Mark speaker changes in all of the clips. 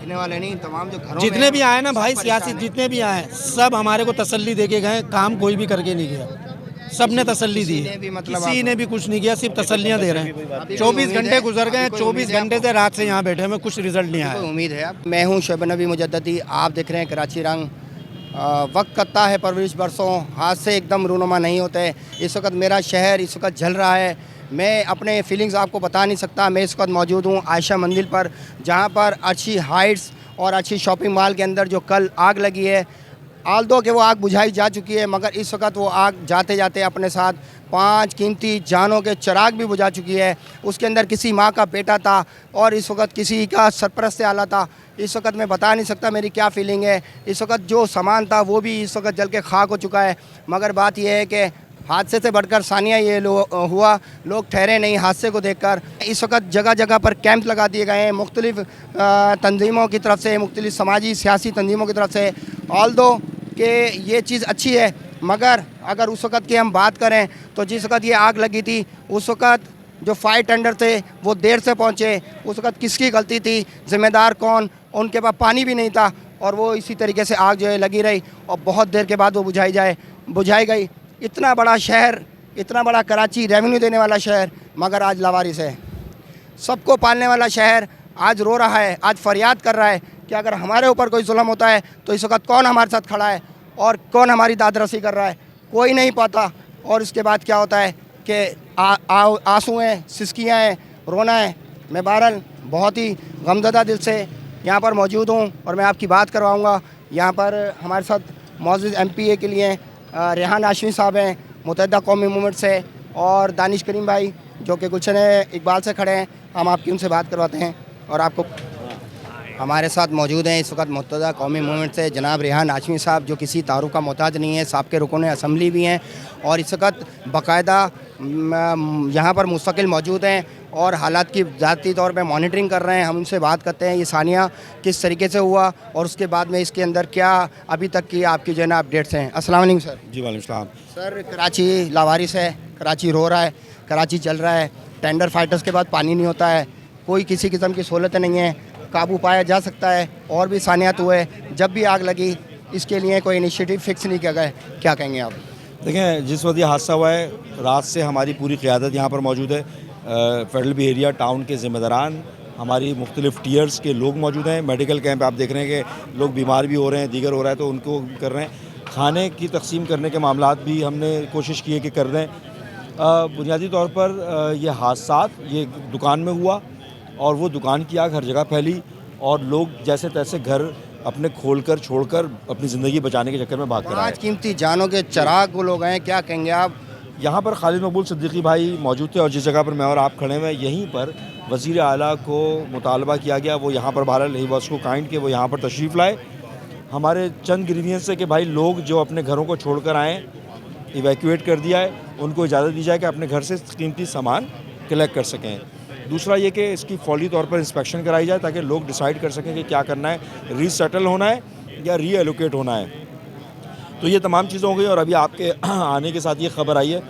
Speaker 1: रहने वाले नहीं, तमाम जो घरों
Speaker 2: जितने
Speaker 1: में
Speaker 2: भी आए ना भाई,
Speaker 1: सब
Speaker 2: सियासी
Speaker 1: परेशान हैं।
Speaker 2: जितने भी आए सब हमारे को तसल्ली दे के गए, काम कोई भी करके नहीं गया। सबने तसल्ली दी
Speaker 1: किसी
Speaker 2: है,
Speaker 1: ने भी मतलब
Speaker 2: किसी ने भी कुछ नहीं किया, सिर्फ तसल्लियां दे रहे हैं।
Speaker 1: अभी कोई
Speaker 2: 24
Speaker 1: उम्मीद
Speaker 2: घंटे
Speaker 1: है?
Speaker 2: गुजर गए
Speaker 1: अभी
Speaker 2: हैं,
Speaker 1: कोई
Speaker 2: 24
Speaker 1: उम्मीद है
Speaker 2: घंटे
Speaker 1: आपको?
Speaker 2: से रात से यहाँ बैठे हैं, कुछ रिजल्ट नहीं
Speaker 1: कोई
Speaker 2: आया।
Speaker 1: उम्मीद है आप? मैं हूँ शोएब नबी मुजद्ददी, आप देख रहे हैं कराची रंग। वक्त करता है परवरिश बरसों, हाथ से एकदम रूनुमा नहीं होते। इस वक्त मेरा शहर इस वक्त जल रहा है। मैं अपने फीलिंग्स आपको बता नहीं सकता। मैं इस वक्त मौजूद हूँ आयशा मंदिर पर, जहाँ पर अच्छी हाइट्स और अच्छी शॉपिंग मॉल के अंदर जो कल आग लगी है, आल्दो कि वो आग बुझाई जा चुकी है, मगर इस वक्त वो आग जाते जाते अपने साथ 5 कीमती जानों के चिराग भी बुझा चुकी है। उसके अंदर किसी माँ का बेटा था और इस वक्त किसी का सरपरस्त आला था। इस वक्त मैं बता नहीं सकता मेरी क्या फीलिंग है। इस वक्त जो सामान था वो भी इस वक्त जल के खाक हो चुका है। मगर बात यह है कि हादसे से बढ़कर सानिया ये हुआ, लोग ठहरे नहीं हादसे को देखकर। इस वक्त जगह जगह पर कैंप लगा दिए गए हैं मुख्तलिफ़ तंजीमों की तरफ से, मुख्तलिफ़ समाजी सियासी तंजीमों की तरफ से। ऑल्दो कि ये चीज़ अच्छी है, मगर अगर उस वक़्त की हम बात करें तो जिस वक़्त ये आग लगी थी उस वक़्त जो फायर टेंडर थे वो देर से पहुँचे। उस वक़्त किसकी गलती थी, ज़िम्मेदार कौन? उनके पास पानी भी नहीं था और वो इसी तरीके से आग जो है लगी रही और बहुत देर के बाद वो बुझाई गई। इतना बड़ा शहर, इतना बड़ा कराची, रेवेन्यू देने वाला शहर, मगर आज लावारिस है। सबको पालने वाला शहर आज रो रहा है, आज फरियाद कर रहा है कि अगर हमारे ऊपर कोई जुल्म होता है तो इस वक्त कौन हमारे साथ खड़ा है और कौन हमारी दादरसी कर रहा है, कोई नहीं पाता। और इसके बाद क्या होता है कि आंसू हैं, सिसकियाँ हैं, रोना है। मैं बहरहाल बहुत ही गमज़दा दिल से यहाँ पर मौजूद हूँ और मैं आपकी बात करवाऊँगा। यहाँ पर हमारे साथ मौजूद MPA के लिए रेहान हाशमी साहब हैं, मुत्तहिदा कौमी मूवमेंट से, और दानिश करीम भाई जो कि गुलशन इकबाल से खड़े हैं। हम आपकी उनसे बात करवाते हैं। और आपको हमारे साथ मौजूद हैं इस वक्त मुत्तहिदा कौमी मूवमेंट से जनाब रेहान हाशमी साहब, जो किसी तारुफ का मोहताज नहीं है, साबिक़ रुकन असम्बली भी हैं और इस वक्त बाकायदा यहाँ पर मुस्तकिल मौजूद हैं और हालात की ज़ाती तौर पे मॉनिटरिंग कर रहे हैं। हम उनसे बात करते हैं ये सानिया किस तरीके से हुआ और उसके बाद में इसके अंदर क्या अभी तक की आपकी जो है ना अपडेट्स हैं। अस्सलाम वालेकुम सर।
Speaker 3: जी वालेकुम सलाम।
Speaker 1: सर, कराची लावारिस है, कराची रो रहा है, कराची चल रहा है। टेंडर फाइटर्स के बाद पानी नहीं होता है, कोई किसी किस्म की सहूलतें नहीं है, काबू पाया जा सकता है। और भी सानियात हुए, जब भी आग लगी इसके लिए कोई इनिशिएटिव फिक्स नहीं किया गया। क्या कहेंगे आप?
Speaker 3: देखें, जिस वक्त ये हादसा हुआ है, रात से हमारी पूरी क़यादत यहाँ पर मौजूद है। फेडरल बी एरिया टाउन के ज़िम्मेदारान, हमारी मुख्तलिफ़ टीयर्स के लोग मौजूद हैं। मेडिकल कैंप आप देख रहे हैं कि लोग बीमार भी हो रहे हैं, दीगर हो रहा है तो उनको कर रहे हैं। खाने की तकसीम करने के मामलात भी हमने कोशिश की है कि कर दें। बुनियादी तौर पर ये हादसा ये दुकान में हुआ और वो दुकान की आग हर जगह फैली और लोग जैसे तैसे घर अपने खोलकर छोड़कर अपनी ज़िंदगी बचाने के चक्कर में भाग कर आए।
Speaker 1: 5 कीमती जानों के चिराग वो लोग हैं, क्या कहेंगे आप?
Speaker 3: यहाँ पर खालिद मकबूल सिद्दीकी भाई मौजूद थे और जिस जगह पर मैं और आप खड़े हुए हैं यहीं पर वज़ीर आला को मुतालबा किया गया, वो यहाँ पर बहरहाल ही वॉज को काइंड के वो यहाँ पर तशरीफ़ लाए। हमारे चंद ग्रीवियंस है कि भाई लोग जो अपने घरों को छोड़ कर आएँ, इवैक्यूएट कर दिया है, उनको इजाज़त दी जाए कि अपने घर से कीमती सामान कलेक्ट कर सकें। दूसरा ये कि इसकी फौरी तौर पर इंस्पेक्शन कराई जाए ताकि लोग डिसाइड कर सकें कि क्या करना है, रीसेटल होना है या रीएलोकेट होना है। तो ये तमाम चीज़ें हो गई और अभी आपके आने के साथ ये खबर आई है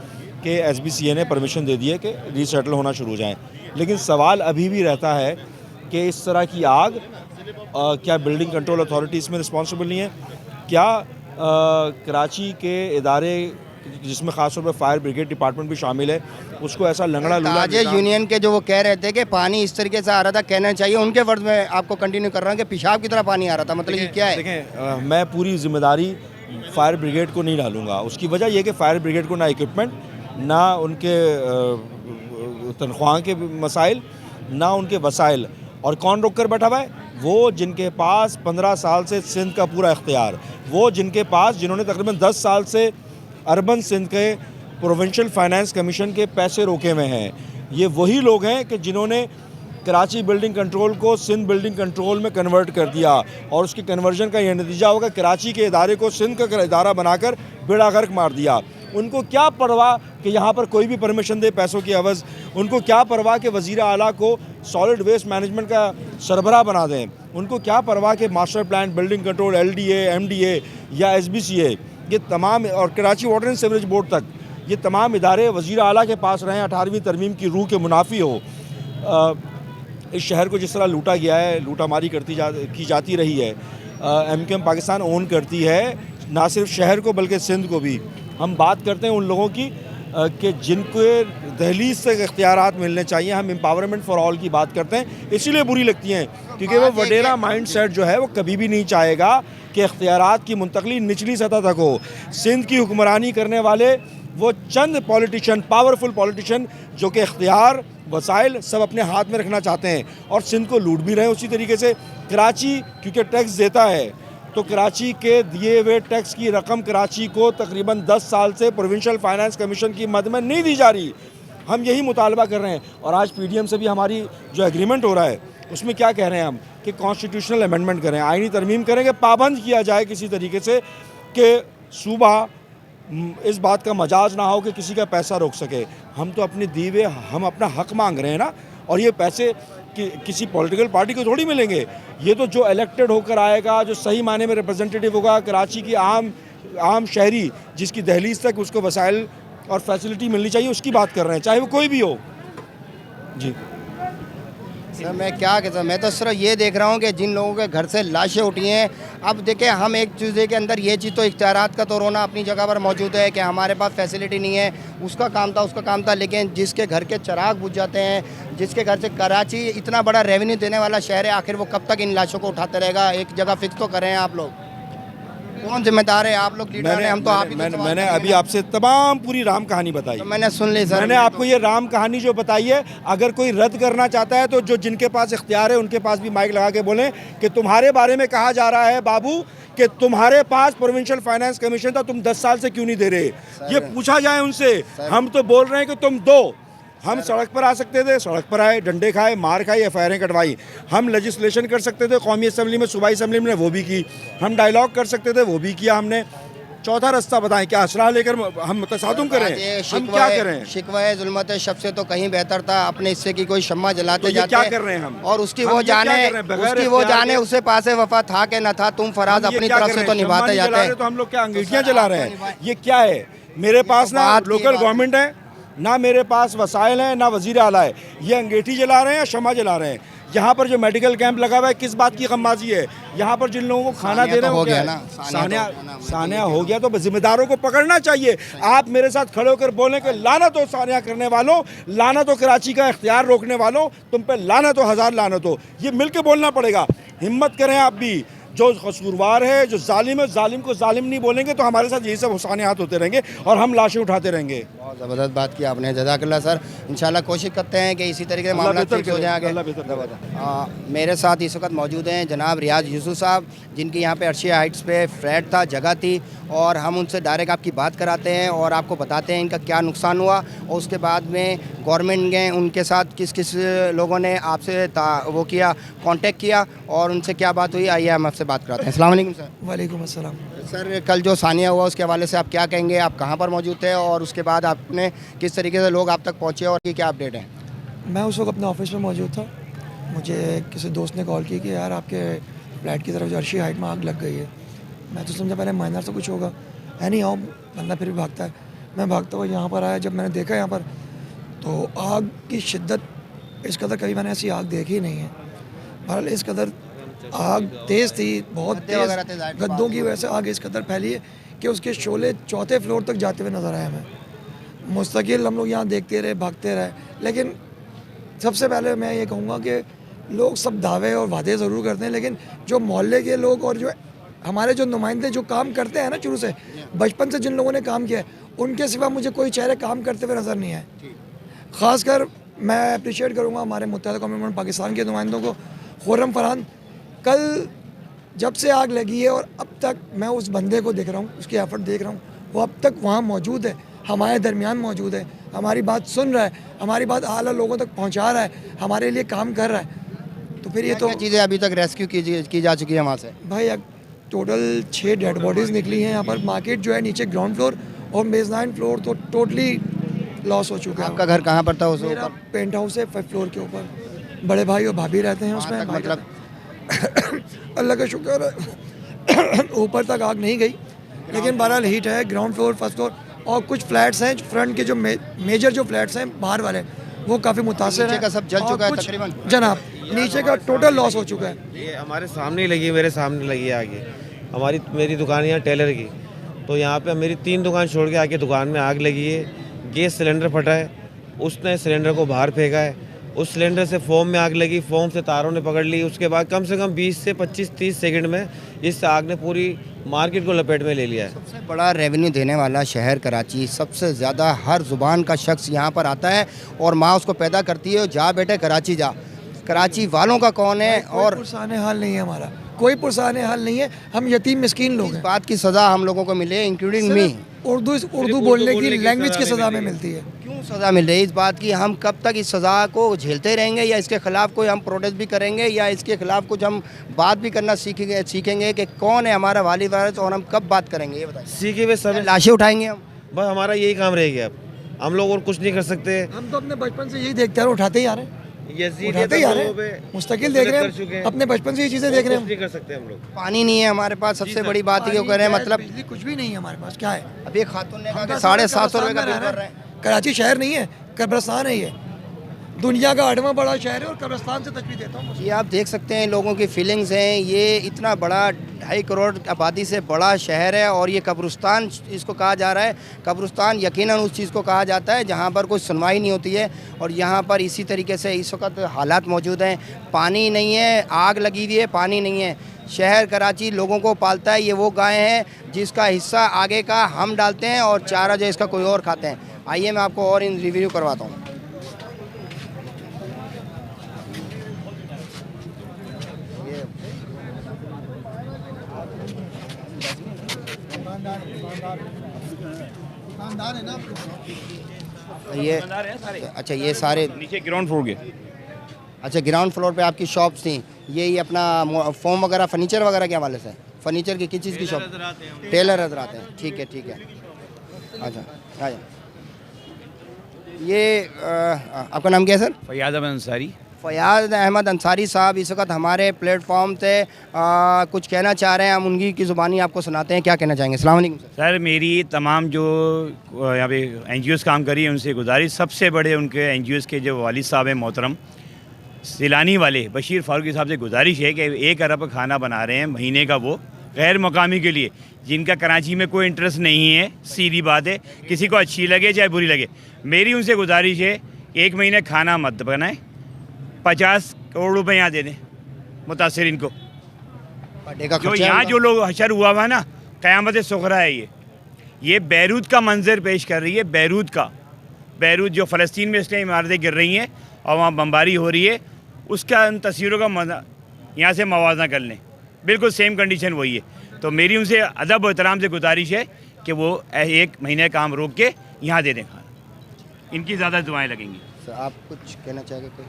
Speaker 3: कि SBCA ने परमिशन दे दी है कि रीसेटल होना शुरू हो जाएँ। लेकिन सवाल अभी भी रहता है कि इस तरह की आग क्या बिल्डिंग कंट्रोल अथॉरिटी इसमें रिस्पॉन्सिबल नहीं है? क्या कराची के इदारे जिसमें ख़ास तौर पर फायर ब्रिगेड डिपार्टमेंट भी शामिल है, उसको ऐसा लंगड़ा लूला
Speaker 1: ताजे यूनियन के जो वो कह रहे थे कि पानी इस तरीके से आ रहा था, कहना चाहिए उनके वर्ड में आपको कंटिन्यू कर रहा हूँ कि पेशाब की तरह पानी आ रहा था, मतलब ये क्या है?
Speaker 3: देखें, मैं पूरी जिम्मेदारी फायर ब्रिगेड को नहीं डालूँगा। उसकी वजह यह कि फ़ायर ब्रिगेड को ना इक्विपमेंट, ना उनके तनख्वाह के मसाइल, ना उनके वसाइल। और कौन रोक कर बैठा हुआ है? वो जिनके पास 15 साल से सिंध का पूरा इख्तियार, वो जिन्होंने तकरीबन 10 साल से अर्बन सिंध के प्रोविंशियल फाइनेंस कमीशन के पैसे रोके हुए हैं। ये वही लोग हैं कि जिन्होंने कराची बिल्डिंग कंट्रोल को सिंध बिल्डिंग कंट्रोल में कन्वर्ट कर दिया और उसकी कन्वर्जन का यह नतीजा होगा कराची के इदारे को सिंध का इदारा बनाकर बेड़ा गर्क मार दिया। उनको क्या परवाह कि यहाँ पर कोई भी परमिशन दे पैसों की एवज़, उनको क्या परवाह कि वज़ीर आला को सॉलिड वेस्ट मैनेजमेंट का सरबराह बना दें, उनको क्या परवाह कि master plan, building control, LDA, MDA या SBCA, ये तमाम, और Karachi water and sewerage board तक, ये तमाम इदारे वज़ीर आला के पास रहें, 18वीं तरमीम की रूह के मुनाफी हो। इस शहर को जिस तरह लूटा गया है, लूटामारी की जाती रही है, MQM पाकिस्तान ओन करती है ना सिर्फ शहर को बल्कि सिंध को भी। हम बात करते हैं उन लोगों की कि जिनको दहलीज से इख्तियारात मिलने चाहिए। हम एम्पावरमेंट फॉर ऑल की बात करते हैं, इसीलिए बुरी लगती हैं क्योंकि वो वडेरा माइंड सेट जो है वो कभी भी नहीं चाहेगा कि इख्तियारात की मुंतकली निचली सतह तक हो। सिंध की हुक्मरानी करने वाले वो चंद पॉलिटिशियन, पावरफुल पॉलिटिशियन जो कि इख्तियार, वसाइल सब अपने हाथ में रखना चाहते हैं और सिंध को लूट भी रहे हैं। उसी तरीके से कराची क्योंकि टैक्स देता है, तो कराची के दिए हुए टैक्स की रकम कराची को तकरीबन 10 साल से प्रोविंशियल फाइनेंस कमीशन की मद में नहीं दी जा रही। हम यही मुतालबा कर रहे हैं और आज PDM से भी हमारी जो एग्रीमेंट हो रहा है उसमें क्या कह रहे हैं हम कि कॉन्स्टिट्यूशनल अमेंडमेंट करें, आईनी तरमीम करें कि पाबंद किया जाए किसी तरीके से कि सूबा इस बात का मजाज ना हो कि किसी का पैसा रोक सके। हम तो अपने दीवे, हम अपना हक मांग रहे हैं ना, और ये पैसे किसी पॉलिटिकल पार्टी को थोड़ी मिलेंगे। ये तो जो इलेक्टेड होकर आएगा, जो सही माने में रिप्रेजेंटेटिव होगा, कराची की आम शहरी जिसकी दहलीज तक उसको वसाइल और फैसिलिटी मिलनी चाहिए, उसकी बात कर रहे हैं, चाहे वो कोई भी हो। जी
Speaker 1: सर मैं क्या कहता हूँ, मैं तो सिर्फ ये देख रहा हूँ कि जिन लोगों के घर से लाशें उठी हैं, अब देखें हम एक चीज़ के अंदर ये चीज़ तो इख्तियारात का तो रोना अपनी जगह पर मौजूद है कि हमारे पास फैसिलिटी नहीं है, उसका काम था, लेकिन जिसके घर के चिराग बुझ जाते हैं, जिसके घर से कराची इतना बड़ा रेवेन्यू देने वाला शहर है, आखिर वो कब तक इन लाशों को उठाते रहेगा? एक जगह फिक्स तो करें आप लोग, कौन जिम्मेदार है? आप लोग लीडर हैं, हम तो आप ही।
Speaker 3: मैंने अभी आपसे तमाम पूरी राम कहानी बताई,
Speaker 1: तो मैंने सुन ली सर।
Speaker 3: मैंने आपको ये राम कहानी जो बताई है, अगर कोई रद्द करना चाहता है तो जो जिनके पास इख्तियार है उनके पास भी माइक लगा के बोलें कि तुम्हारे बारे में कहा जा रहा है बाबू कि तुम्हारे पास प्रोविंशियल फाइनेंस कमीशन था, तुम 10 साल से क्यों नहीं दे रहे? ये पूछा जाए उनसे। हम तो बोल रहे हैं कि तुम दो। हम सड़क पर आ सकते थे, सड़क पर आए, डंडे खाए, मार खाई, FIR कटवाई। हम लेजिस्लेशन कर सकते थे कौमी असम्बली में, सूबाई असम्बली में, वो भी की। हम डायलॉग कर सकते थे, वो भी किया हमने। चौथा रास्ता बताएं, क्या असलाह लेकर हम तसादुम करें? हम क्या करें?
Speaker 1: शिकवा जुल्मत शब से तो कहीं बेहतर था, अपने हिस्से की कोई शम्मा जलाते
Speaker 3: तो
Speaker 1: जाते।
Speaker 3: क्या कर रहे हैं हम?
Speaker 1: और उसकी वो जाने उसे पासे वफा था कि न था, तुम फराज अपनी तरफ से तो निभाते जाते हैं।
Speaker 3: तो हम लोग क्या अंगीठियाँ जला रहे हैं? ये क्या है? मेरे पास ना लोकल गवर्नमेंट है, ना मेरे पास वसाइल हैं, ना वज़ीर आला है। ये अंगीठी जला रहे हैं या शमा जला रहे हैं? यहाँ पर जो मेडिकल कैंप लगा हुआ है, किस बात की गमबाजी है? यहाँ पर जिन लोगों को खाना दे रहे हो गया ना, सानिया हो गया, तो जिम्मेदारों को पकड़ना चाहिए। आप मेरे साथ खड़े होकर बोलें कि लानत हो सानिया करने वालों, लानत हो कराची का इख्तियार रोकने वालों, तुम पे लानत हो, हज़ार लानत हो। ये मिलकर बोलना पड़ेगा। हिम्मत करें आप भी। जो कसूरवार है, जो जालिम है, जालिम को जालिम नहीं बोलेंगे तो हमारे साथ यही सब हुसानियात होते रहेंगे और हम लाशें उठाते रहेंगे।
Speaker 1: बहुत ज़बरदस्त बात की आपने, जज़ाकल्लाह सर। इंशाल्लाह कोशिश करते हैं कि इसी तरीके से मामला ठीक हो जाएंगे। मेरे साथ इस वक्त मौजूद हैं जनाब रियाज यूसुफ साहब, जिनकी यहाँ पे अर्शिया हाइट्स पे फ्लैट था, जगह थी, और हम उनसे डायरेक्ट आपकी बात कराते हैं और आपको बताते हैं इनका क्या नुकसान हुआ और उसके बाद में गवर्नमेंट ने उनके साथ किस किस लोगों ने आपसे वो किया, कांटेक्ट किया और उनसे क्या बात हुई। आइए हम आपसे बात कराते हैं। अस्सलाम वालेकुम सर।
Speaker 2: वालेकुम अस्सलाम।
Speaker 1: सर कल जो सानिया हुआ उसके हवाले से आप क्या कहेंगे? आप कहाँ पर मौजूद थे और उसके बाद आपने किस तरीके से लोग आप तक पहुँचे और ये क्या अपडेट है?
Speaker 4: मैं उस वक्त अपने ऑफिस में मौजूद था। मुझे किसी दोस्त ने कॉल की कि यार आपके फ्लैट की तरफ जो अर्शी हाइट में आग लग गई है। मैं तो समझा पहले माइनर से कुछ होगा, है नहीं आओ, बंदा फिर भी भागता है। मैं भागता हुआ यहाँ पर आया, जब मैंने देखा यहाँ पर तो आग की शिद्दत इस कदर कभी मैंने ऐसी आग देखी नहीं है। बहरहाल इस कदर आग तेज़ थी, बहुत तेज़, गद्दों की वजह से आग इस कदर फैली है कि उसके शोले 4थे फ्लोर तक जाते हुए नज़र आए हमें। मुस्तकिल हम लोग यहाँ देखते रहे, भागते रहे, लेकिन सबसे पहले मैं ये कहूँगा कि लोग सब दावे और वादे ज़रूर करते हैं, लेकिन जो मोहल्ले के लोग और जो हमारे जो नुमाइंदे जो काम करते हैं ना, शुरू से बचपन से जिन लोगों ने काम किया है, उनके सिवा मुझे कोई चेहरे काम करते हुए नज़र नहीं आए। ख़ासकर मैं अप्रिशिएट करूँगा हमारे मुत्तहिदा कौमी मुल्क पाकिस्तान के नुमाइंदों को। खुर्रम फरहान कल जब से आग लगी है और अब तक मैं उस बंदे को देख रहा हूँ, उसकी एफर्ट देख रहा हूँ, वो अब तक वहाँ मौजूद है, हमारे दरमियान मौजूद है, हमारी बात सुन रहा है, हमारी बात आला लोगों तक पहुँचा रहा है, हमारे लिए काम कर रहा है। तो फिर ये तो
Speaker 1: चीज़ें अभी तक रेस्क्यू की जा चुकी है वहाँ से?
Speaker 4: भाई अब टोटल 6 डेड बॉडीज़ निकली हैं यहाँ पर। मार्केट जो है नीचे ग्राउंड फ्लोर और मेज़नाइन फ्लोर तो टोटली लॉस हो चुका है।
Speaker 1: आपका घर कहाँ पर था? उस
Speaker 4: मेरा पेंट हाउस है 5th फ्लोर के ऊपर, बड़े भाई और भाभी रहते हैं उसमें।
Speaker 1: मतलब
Speaker 4: अल्लाह का शुक्र है ऊपर तक आग नहीं गई, लेकिन बहरहाल हीट है। ग्राउंड फ्लोर, 1st फ्लोर और कुछ फ्लैट्स हैं फ्रंट के जो मेजर जो फ्लैट्स हैं बाहर वाले, वो काफ़ी मुतासर हैं।
Speaker 1: सब जल चुका है तकरीबन
Speaker 4: जनाब। नीचे का टोटल लॉस हो चुका है।
Speaker 5: ये हमारे सामने ही लगी है, मेरे सामने लगी है आगे। मेरी दुकान यहाँ टेलर की, तो यहाँ पे मेरी 3 दुकान छोड़ के आके दुकान में आग लगी है। गैस सिलेंडर फटा है, उसने सिलेंडर को बाहर फेंका है, उस सिलेंडर से फोम में आग लगी, फोम से तारों ने पकड़ ली। उसके बाद कम से कम 20 से 25-30 सेकंड में इस आग ने पूरी मार्केट को लपेट में ले लिया है।
Speaker 1: सबसे बड़ा रेवेन्यू देने वाला शहर कराची, सबसे ज़्यादा हर ज़ुबान का शख्स यहाँ पर आता है और माँ उसको पैदा करती है, जा बेटे कराची जा। कराची वालों का कौन है? और
Speaker 4: पुरसान हाल नहीं है हमारा, कोई पुरसान हाल नहीं है। हम यतीम मिस्कीन लोग
Speaker 1: इस
Speaker 4: हैं।
Speaker 1: बात की सज़ा हम लोगों को मिले, इंक्लूडिंग मी।
Speaker 4: उर्दू बोलने की लैंग्वेज की सज़ा में मिलती है।
Speaker 1: क्यों सज़ा मिल रही है इस बात की? हम कब तक इस सज़ा को झेलते रहेंगे, या इसके ख़िलाफ़ कोई हम प्रोटेस्ट भी करेंगे, या इसके ख़िलाफ़ कुछ हम बात भी करना सीखेंगे कि कौन है हमारा वाली वारिस, और हम कब बात करेंगे ये बताइए।
Speaker 5: सीखे हुए सब
Speaker 1: लाशें उठाएंगे हम?
Speaker 5: बस हमारा यही काम रह गया। अब हम लोग और कुछ नहीं कर सकते।
Speaker 4: हम तो अपने बचपन से यही देखते आ रहे, उठाते ही आ रहे हैं,
Speaker 5: यजीदियत
Speaker 4: उठाते ही आ रहे
Speaker 5: लोगों पे
Speaker 4: हैं, मुस्तकिल देख रहे
Speaker 5: कर चुके
Speaker 4: हैं,
Speaker 5: हैं।
Speaker 4: अपने बचपन से ये चीज़ें देख रहे
Speaker 5: कुछ
Speaker 4: हैं।
Speaker 5: नहीं कर सकते हम लोग।
Speaker 1: पानी नहीं है हमारे पास, सबसे बड़ी बात ये कह रहे हैं, मतलब
Speaker 4: बिजली कुछ भी नहीं है हमारे पास। क्या है?
Speaker 1: अभी एक खातून ने कहा
Speaker 4: हम
Speaker 1: कि
Speaker 4: तो
Speaker 1: 750 रुपये का
Speaker 4: कब्रिस्तान
Speaker 1: बिल
Speaker 4: में
Speaker 1: भर
Speaker 4: रह
Speaker 1: रहे
Speaker 4: रहे
Speaker 1: हैं।
Speaker 4: हैं। कराची शहर नहीं है, कब्रिस्तान है ये। दुनिया का 8वां बड़ा शहर है और कब्रिस्तान से तशबीह देता हूँ।
Speaker 1: ये आप देख सकते हैं लोगों की फीलिंग्स हैं। ये इतना बड़ा 2.5 करोड़ आबादी से बड़ा शहर है और ये कब्रिस्तान इसको कहा जा रहा है। कब्रिस्तान यकीनन उस चीज़ को कहा जाता है जहाँ पर कोई सुनवाई नहीं होती है, और यहाँ पर इसी तरीके से इस वक्त हालात मौजूद हैं। पानी नहीं है, आग लगी हुई है, पानी नहीं है। शहर कराची लोगों को पालता है, ये वो गाय है जिसका हिस्सा आगे का हम डालते हैं और चारा जो इसका कोई और खाते हैं। आइए मैं आपको और इन रिव्यू करवाता हूँ। ये अच्छा, ये सारे
Speaker 6: नीचे ग्राउंड फ्लोर के।
Speaker 1: अच्छा, ग्राउंड फ्लोर पे आपकी शॉप्स थी। ये अपना फोम वगैरह, फर्नीचर वगैरह के हवाले से? फर्नीचर की किस चीज़ की शॉप? टेलर नजर आते हैं। ठीक है, ठीक है। अच्छा, आजा। ये आपका नाम क्या है sir?
Speaker 6: Fayad Ahmad Ansari.
Speaker 1: Fayad Ahmad Ansari साहब इस वक्त हमारे प्लेटफॉर्म से कुछ कहना चाह रहे हैं। हम उनकी की ज़ुबानी आपको सुनाते हैं, क्या कहना चाहेंगे? अस्सलाम वालेकुम सर।
Speaker 6: सर, मेरी तमाम जो यहाँ पे NGOs काम करी है उनसे गुजारिश, सबसे बड़े उनके NGOs के जो वालिद साहब हैं मोहतरम सिलानी वाले बशीर फारूकी साहब से गुजारिश है कि 1 अरब खाना बना रहे हैं महीने का, वो गैर मकामी के लिए, जिनका कराची में कोई इंटरेस्ट नहीं है। सीधी बात है, किसी को अच्छी लगे चाहे बुरी लगे। मेरी उनसे गुजारिश है 1 महीने खाना मत बनाएं, 50 करोड़ रुपए यहाँ दे दें मुतासरीन को। जो यहाँ जो लोग हशर हुआ हुआ ना, क़यामत सुग़रा है ये बैरूत का मंजर पेश कर रही है। बैरूत जो फ़लस्तीन में इसलिए इमारतें गिर रही हैं और वहाँ बमबारी हो रही है, उसका उन तस्वीरों का यहाँ से मवाजना कर लें। बिल्कुल सेम कंडीशन वही है। तो मेरी उनसे अदब और एहतराम से गुजारिश है कि वो 1 महीने काम रोक के यहाँ दे दें खाना। इनकी ज़्यादा दुआएं लगेंगी।
Speaker 1: सर आप कुछ कहना चाहेंगे? कोई?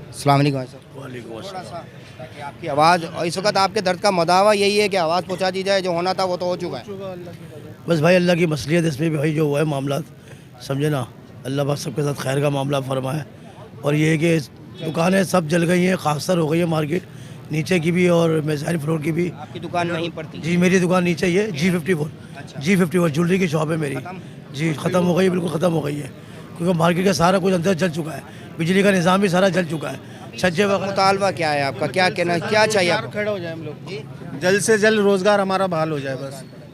Speaker 1: अस्सलाम वालेकुम सर।
Speaker 6: वालेकुम
Speaker 1: थोड़ा सा ताकि आपकी आवाज़, और इस वक्त आपके दर्द का मदावा यही है कि आवाज़ पहुँचा दी जाए। जो होना था वो तो हो चुका है।
Speaker 7: बस भाई अल्लाह की मसलियत इसमें भी भाई जो हुआ है मामला, समझे ना, अल्लाह बस सबके साथ खैर का मामला फरमाए। और ये है कि दुकानें सब जल गई हैं, खासतर हो गई है मार्केट, नीचे की भी और मेज़ाइन फ्लोर की भी।
Speaker 1: आपकी दुकान वहीं पर थी?
Speaker 7: जी मेरी दुकान नीचे ही है, G54। G54 ज्वेलरी की शॉप है मेरी। जी ख़त्म हो गई, बिल्कुल ख़त्म हो गई है, क्योंकि मार्केट का सारा कुछ अंदर जल चुका है, बिजली का निज़ाम भी सारा जल चुका है, छज्जे वगैरह।
Speaker 1: मुतालबा क्या है आपका? क्या कहना, क्या चाहिए आपको?
Speaker 8: खड़े हो जाए हम लोग, जल्द से जल्द रोज़गार हमारा बहाल हो जाए।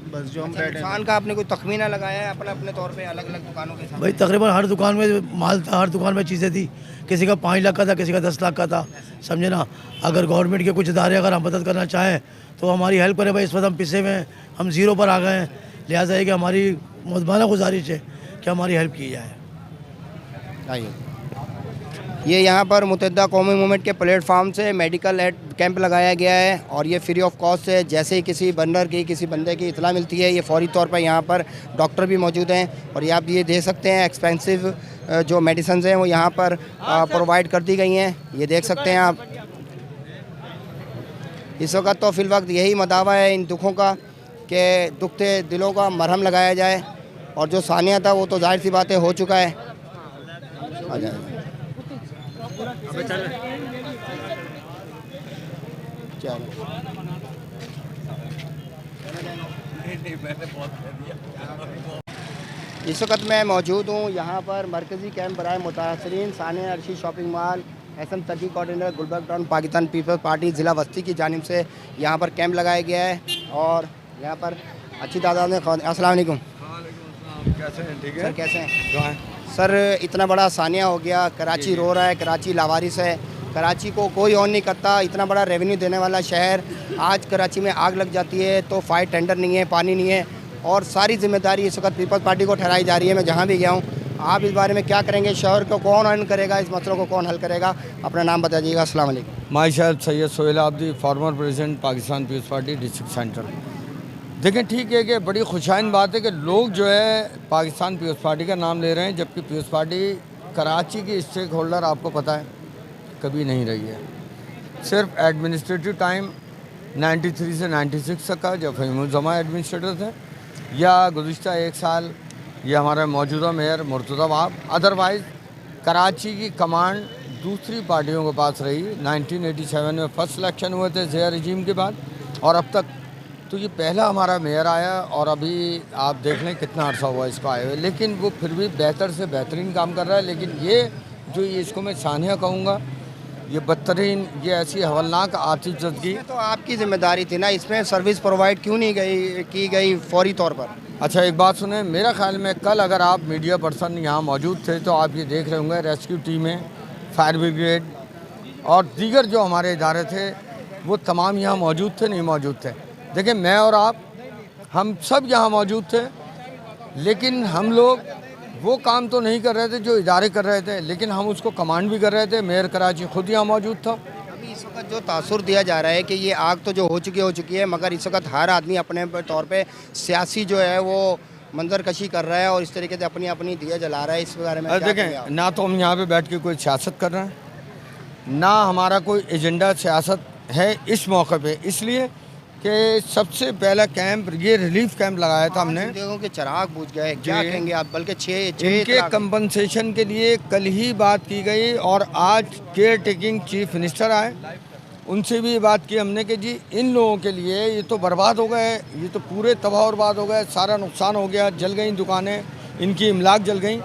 Speaker 8: बस जो हम बैठे
Speaker 1: नुकसान का आपने कोई तखमीना लगाया है अपने तौर पे अलग अलग दुकानों के साथ?
Speaker 7: भाई तकरीबन हर दुकान में माल था, हर दुकान में चीज़ें थी। किसी का 5 लाख का था, किसी का 10 लाख का था, समझे ना। अगर गवर्नमेंट के कुछ इदारे अगर हम मदद करना चाहें तो हमारी हेल्प करें। भाई इस वक्त हम पिछे में, हम ज़ीरो पर आ गए हैं, लिहाजा है कि हमारी मुदबाना गुजारिश है कि हमारी हेल्प की जाए।
Speaker 1: आइए, ये यहाँ पर मुत्तहिदा कौमी मूवमेंट के प्लेटफार्म से मेडिकल एड कैंप लगाया गया है और ये फ्री ऑफ कॉस्ट है। जैसे ही किसी बंदर की, किसी बंदे की इतला मिलती है, ये फौरी तौर पर यहाँ पर डॉक्टर भी मौजूद हैं। और ये आप ये देख सकते हैं एक्सपेंसिव जो मेडिसिन हैं वो यहाँ पर प्रोवाइड कर दी गई हैं। ये देख सकते हैं आप। इस वक्त तो फिल वक्त यही मदावा है इन दुखों का कि दुखते दिलों का मरहम लगाया जाए, और जो सानिया था वो तो जाहिर सी बातें हो चुका है। आ जाए इस वक्त मैं मौजूद हूँ यहाँ पर मरकज़ी कैंप बराए मुतासरीन Sania Arshi shopping mall SM circle coordinator Gulberg town Pakistan Peoples Party ज़िला बस्ती की जानिब से यहाँ पर कैंप लगाया गया है और यहाँ पर अच्छी तादाद में अस्सलाम वालेकुम।
Speaker 9: कैसे हैं? ठीक
Speaker 1: सर कैसे हैं? सर इतना बड़ा सानिया हो गया, कराची रो रहा है, कराची लावारिस है, कराची को कोई ऑन नहीं करता, इतना बड़ा रेवेन्यू देने वाला शहर, आज कराची में आग लग जाती है तो फायर टेंडर नहीं है, पानी नहीं है और सारी जिम्मेदारी इस वक्त पीपल्स पार्टी को ठहराई जा रही है। मैं जहाँ भी गया हूँ, आप इस बारे में क्या करेंगे? शहर को कौन हल करेगा? इस मसलों को कौन हल करेगा? अपना नाम बता दीजिएगा। अस्सलाम वालेकुम।
Speaker 9: माई शायद Syed Sohail Abdi, former president Pakistan Peoples Party district centre. देखें, ठीक है कि बड़ी खुशाइन बात है कि लोग जो है पाकिस्तान पीपल्स पार्टी का नाम ले रहे हैं, जबकि पीपल्स पार्टी कराची की स्टेक होल्डर आपको पता है कभी नहीं रही है। सिर्फ एडमिनिस्ट्रेटिव टाइम 93 से 96 तक का जब फ़हीमुज़्ज़मा एडमिनिस्ट्रेटर थे, या गुज़िश्ता एक साल ये हमारा मौजूदा मेयर मुर्तज़ा वहाब। अदरवाइज़ कराची की कमांड दूसरी पार्टियों के पास रही। 1987 में फर्स्ट सिलेक्शन हुए थे ज़िया रजीम के बाद और अब तक तो ये पहला हमारा मेयर आया और अभी आप देख लें कितना अर्सा हुआ इसको आए हुए, लेकिन वो फिर भी बेहतर से बेहतरीन काम कर रहा है। लेकिन ये जो ये इसको मैं सानिया कहूँगा, ये बदतरीन, ये ऐसी हवलनाक आतिशज़दगी।
Speaker 1: तो आपकी जिम्मेदारी थी ना, इसमें सर्विस प्रोवाइड क्यों नहीं की गई फौरी तौर पर?
Speaker 9: अच्छा एक बात सुने, मेरा ख्याल में कल अगर आप मीडिया पर्सन यहाँ मौजूद थे तो आप ये देख रहे होंगे रेस्क्यू टीमें, फायर ब्रिगेड और दीगर जो हमारे इदारे थे वो तमाम यहाँ मौजूद थे, नहीं मौजूद थे। देखिए, मैं और आप हम सब यहाँ मौजूद थे, लेकिन हम लोग वो काम तो नहीं कर रहे थे जो इदारे कर रहे थे, लेकिन हम उसको कमांड भी कर रहे थे। मेयर कराची खुद यहाँ मौजूद था।
Speaker 1: अभी इस वक्त जो तासुर दिया जा रहा है कि ये आग तो जो हो चुकी है, मगर इस वक्त हर आदमी अपने तौर पे सियासी जो है वो मंजर कशी कर रहा है और इस तरीके से अपनी अपनी दिया जला रहा है। इस बारे में क्या कहेंगे आप?
Speaker 9: ना तो हम यहाँ पे बैठ के कोई सियासत कर रहे हैं, ना हमारा कोई एजेंडा सियासत है इस मौके पे, इसलिए कि सबसे पहला कैंप ये रिलीफ कैंप लगाया था हमने।
Speaker 1: देखो कि चिराग बुझ गए, क्या कहेंगे आप? बल्कि
Speaker 9: इनके कंपनसेशन के लिए कल ही बात की गई और आज केयर टेकिंग चीफ मिनिस्टर आए, उनसे भी बात की हमने कि जी इन लोगों के लिए ये तो बर्बाद हो गए, ये तो पूरे तबाह और बर्बाद हो गए, सारा नुकसान हो गया, जल गई दुकानें, इनकी इमलाक जल गई,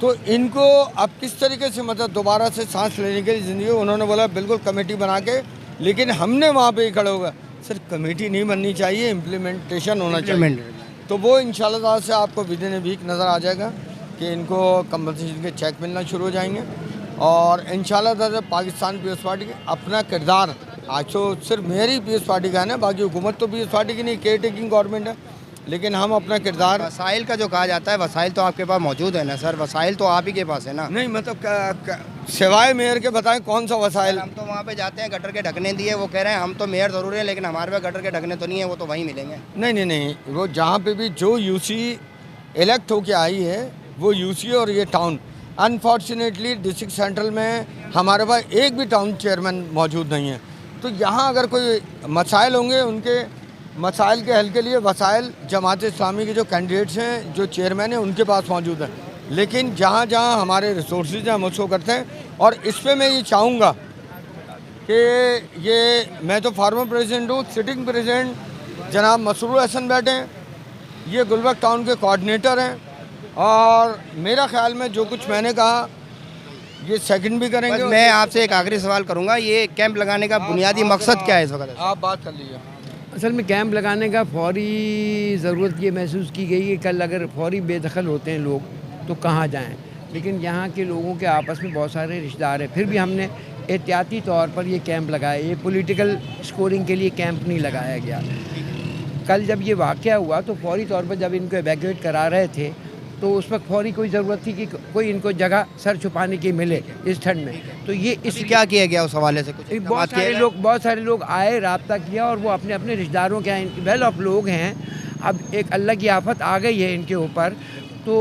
Speaker 9: तो इनको अब किस तरीके से मतलब दोबारा से सांस लेने के लिए ज़िंदगी। उन्होंने बोला बिल्कुल कमेटी बना के, लेकिन हमने वहाँ पे ही खड़े हो गए, सिर्फ कमेटी नहीं बननी चाहिए, इम्प्लीमेंटेशन होना चाहिए। तो वो इंशाल्लाह ताला से आपको विदिन ए वीक नज़र आ जाएगा कि इनको कंपनसेशन के चेक मिलना शुरू हो जाएंगे और इंशाल्लाह ताला पाकिस्तान पीपल्स पार्टी के अपना किरदार, आज तो सिर्फ मेरी पीपल्स पार्टी का है ना, बाकी हुकूमत तो पीपल्स पार्टी की नहीं, केयर टेकिंग गवर्नमेंट है, लेकिन हम अपना किरदार।
Speaker 1: वसाइल का जो कहा जाता है, वसाइल तो आपके पास मौजूद है ना सर? वसाइल तो आप ही के पास है ना?
Speaker 9: नहीं मतलब सिवाय मेयर के बताएं कौन सा वसाइल?
Speaker 1: हम तो वहाँ पे जाते हैं, गटर के ढकने दिए, वो कह रहे हैं हम तो मेयर ज़रूर है लेकिन हमारे पास गटर के ढकने तो नहीं है, वो तो वहीं मिलेंगे।
Speaker 9: नहीं, वो जहाँ पे भी जो यूसी इलेक्ट होके आई है वो यूसी और ये टाउन, अनफॉर्चुनेटली डिस्ट्रिक्ट सेंट्रल में हमारे पास एक भी टाउन चेयरमैन मौजूद नहीं है। तो यहाँ अगर कोई मसाइल होंगे, उनके मसाइल के हल के लिए वसाइल जमात इस्लामी के जो कैंडिडेट्स हैं, जो चेयरमैन हैं, उनके पास मौजूद है। लेकिन जहाँ जहाँ हमारे रिसोर्सेज हैं हम उसको करते हैं। और इस पर मैं ये चाहूँगा कि ये मैं तो फार्मर प्रेसिडेंट हूँ, सिटिंग प्रेसिडेंट जनाब मसरूर हसन बैठे हैं, ये गुलबर्ग टाउन के कोऑर्डिनेटर हैं और मेरा ख्याल में जो कुछ मैंने कहा ये सेकंड भी करेंगे।
Speaker 1: मैं आपसे एक आखिरी सवाल करूँगा, ये कैंप लगाने का बुनियादी मकसद क्या है इस वक्त?
Speaker 9: आप बात कर लीजिए।
Speaker 10: असल में कैंप लगाने का फौरी ज़रूरत ये महसूस की गई कि कल अगर फौरी बेदखल होते हैं लोग तो कहाँ जाएं, लेकिन यहाँ के लोगों के आपस में बहुत सारे रिश्तेदार हैं, फिर भी हमने एहतियाती तौर पर ये कैंप लगाया। ये पॉलिटिकल स्कोरिंग के लिए कैंप नहीं लगाया गया। कल जब ये वाक़या हुआ तो फौरी तौर पर जब इनको एवैक्यूएट करा रहे थे तो उस वक्त फौरी कोई ज़रूरत थी कि कोई इनको जगह सर छुपाने की मिले इस ठंड में। तो ये इस क्या
Speaker 1: किया गया उस हवाले से? कुछ
Speaker 10: बहुत सारे लोग आए, रब्ता किया और वो अपने अपने रिश्तेदारों के यहाँ, वेल ऑफ लोग हैं। अब एक अल्लाह की आफत आ गई है इनके ऊपर, तो